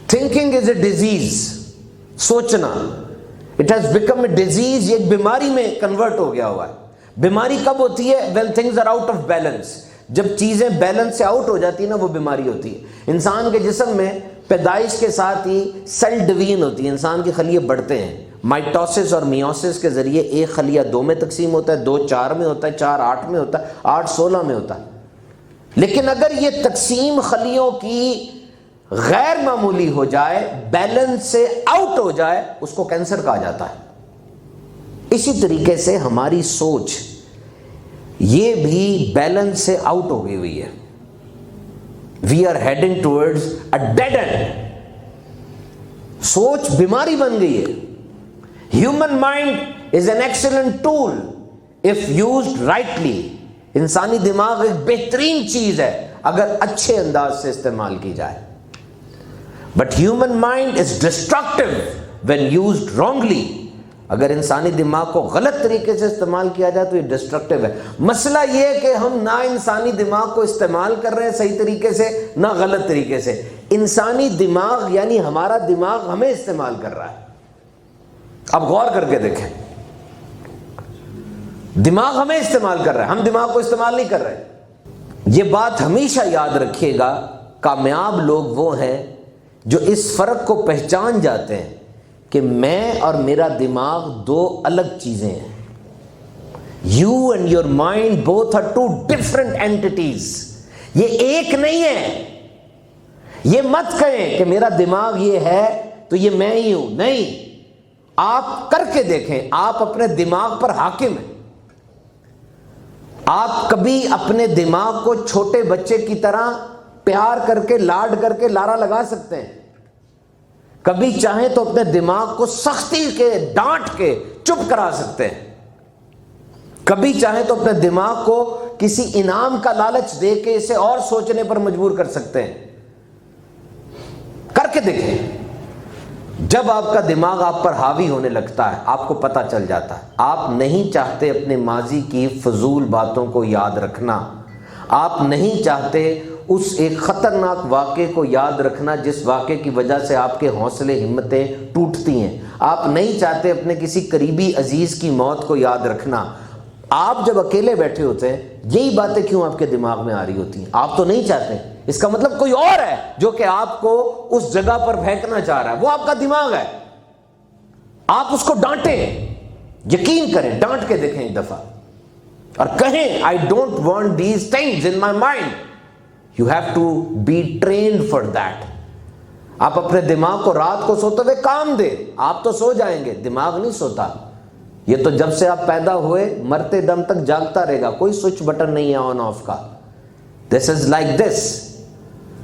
Thinking is a disease, سوچنا، it has become a disease, یہ ایک بیماری میں کنورٹ ہو گیا ہوا ہے. بیماری کب ہوتی ہے؟ when things are out of balance، جب چیزیں بیلنس سے آؤٹ ہو جاتی ہیں نا، وہ بیماری ہوتی ہے. انسان کے جسم میں پیدائش کے ساتھ ہی سیل ڈویژن ہوتی ہے، انسان کے خلیے بڑھتے ہیں. مائٹوسس اور میوسس کے ذریعے ایک خلیہ 2 میں تقسیم ہوتا ہے، 2 4 میں ہوتا ہے، 4 8 میں ہوتا ہے، 8 16 میں ہوتا ہے. لیکن اگر یہ تقسیم خلیوں کی غیر معمولی ہو جائے، بیلنس سے آؤٹ ہو جائے، اس کو کینسر کہا جاتا ہے. اسی طریقے سے ہماری سوچ یہ بھی بیلنس سے آؤٹ ہو گئی ہوئی ہے. We are heading towards a dead end. سوچ بیماری بن گئی ہے. Human mind is an excellent tool if used rightly. انسانی دماغ ایک بہترین چیز ہے اگر اچھے انداز سے استعمال کی جائے. But human mind is destructive when used wrongly. اگر انسانی دماغ کو غلط طریقے سے استعمال کیا جائے تو یہ ڈسٹرکٹیو ہے. مسئلہ یہ ہے کہ ہم نہ انسانی دماغ کو استعمال کر رہے ہیں صحیح طریقے سے، نہ غلط طریقے سے. انسانی دماغ یعنی ہمارا دماغ ہمیں استعمال کر رہا ہے. اب غور کر کے دیکھیں، دماغ ہمیں استعمال کر رہا ہے، ہم دماغ کو استعمال نہیں کر رہے. یہ بات ہمیشہ یاد رکھیے گا، کامیاب لوگ وہ ہیں جو اس فرق کو پہچان جاتے ہیں کہ میں اور میرا دماغ 2 الگ چیزیں ہیں. You and your mind both are 2 different entities. یہ ایک نہیں ہے. یہ مت کہیں کہ میرا دماغ یہ ہے تو یہ میں ہی ہوں. نہیں، آپ کر کے دیکھیں، آپ اپنے دماغ پر حاکم ہیں. آپ کبھی اپنے دماغ کو چھوٹے بچے کی طرح پیار کر کے، لاڈ کر کے لارا لگا سکتے ہیں. کبھی چاہیں تو اپنے دماغ کو سختی کے ڈانٹ کے چپ کرا سکتے ہیں. کبھی چاہیں تو اپنے دماغ کو کسی انعام کا لالچ دے کے اسے اور سوچنے پر مجبور کر سکتے ہیں. کر کے دیکھیں. جب آپ کا دماغ آپ پر حاوی ہونے لگتا ہے، آپ کو پتہ چل جاتا ہے آپ نہیں چاہتے اپنے ماضی کی فضول باتوں کو یاد رکھنا. آپ نہیں چاہتے اس ایک خطرناک واقعے کو یاد رکھنا جس واقعے کی وجہ سے آپ کے حوصلے ہمتیں ٹوٹتی ہیں. آپ نہیں چاہتے اپنے کسی قریبی عزیز کی موت کو یاد رکھنا. آپ جب اکیلے بیٹھے ہوتے ہیں، یہی باتیں کیوں آپ کے دماغ میں آ رہی ہوتی ہیں؟ آپ تو نہیں چاہتے. اس کا مطلب کوئی اور ہے جو کہ آپ کو اس جگہ پر پھینکنا چاہ رہا ہے. وہ آپ کا دماغ ہے. آپ اس کو ڈانٹیں، یقین کریں، ڈانٹ کے دیکھیں ایک دفعہ اور کہیں I don't want these things in my mind. You have to be trained for that. آپ اپنے دماغ کو رات کو سوتے ہوئے کام دیں. آپ تو سو جائیں گے، دماغ نہیں سوتا. یہ تو جب سے آپ پیدا ہوئے مرتے دم تک جاگتا رہے گا. کوئی سوئچ بٹن نہیں ہے آن آف کا. This is like this.